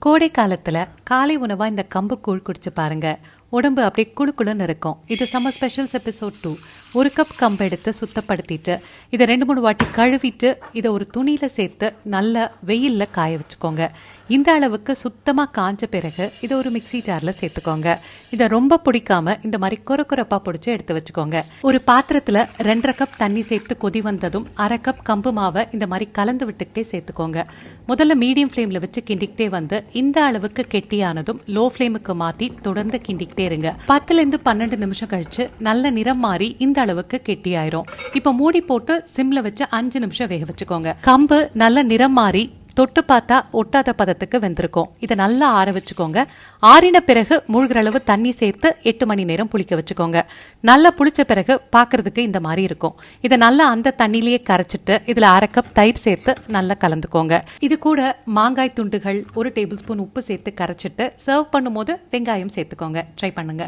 கோடை காலத்துல காலை உணவா இந்த கம்பு கூழ் குடிச்சு பாருங்க. உடம்பு அப்படியே குளுக்குளுன்னு இருக்கும். இது சம்மர் ஸ்பெஷல்ஸ் எபிசோட் 2. ஒரு கப் கம்பு எடுத்து சுத்தப்படுத்திட்டு இதை 2-3 வாட்டி கழுவிட்டு இதை ஒரு துணியில சேர்த்து நல்லா வெயில்ல காய வச்சுக்கோங்க. இந்த அளவுக்கு சுத்தமாக காஞ்ச பிறகு இதை ஒரு மிக்சி ஜாரில் சேர்த்துக்கோங்க. இதை ரொம்ப பிடிக்காம இந்த மாதிரி கொரப்பா பிடிச்சி எடுத்து வச்சுக்கோங்க. ஒரு பாத்திரத்தில் 2.5 கப் தண்ணி சேர்த்து கொதி வந்ததும் 1/2 கப் கம்பு மாவை இந்த மாதிரி கலந்து விட்டுக்கிட்டே சேர்த்துக்கோங்க. முதல்ல மீடியம் ஃப்ளேமில் வச்சு கிண்டிக்கிட்டே வந்து இந்த அளவுக்கு கெட்டியானதும் லோ ஃப்ளேமுக்கு மாற்றி தொடர்ந்து கிண்டிக்கிட்டே இருங்க. 10லேருந்து 12 நிமிஷம் கழிச்சு நல்ல நிறம் மாறி இந்த அளவுக்கு கெட்டியாயிரும். இப்போ மூடி போட்டு சிம்ல வச்சு 5 நிமிஷம் வேக வச்சுக்கோங்க. கம்பு நல்ல நிறம் மாறி தொட்டு பார்த்தா ஒட்டாத பதத்துக்கு வெந்திருக்கும். இதை நல்லா ஆற வச்சுக்கோங்க. ஆறின பிறகு மூழ்கிற அளவு தண்ணி சேர்த்து 8 மணி நேரம் புளிக்க வச்சுக்கோங்க. நல்லா புளிச்ச பிறகு பார்க்கறதுக்கு இந்த மாதிரி இருக்கும். இதை நல்லா அந்த தண்ணியிலேயே கரைச்சிட்டு இதில் 1/2 கப் தயிர் சேர்த்து நல்லா கலந்துக்கோங்க. இது கூட மாங்காய் துண்டுகள் 1 டேபிள் ஸ்பூன் உப்பு சேர்த்து கரைச்சிட்டு சர்வ் பண்ணும்போது வெங்காயம் சேர்த்துக்கோங்க. ட்ரை பண்ணுங்க.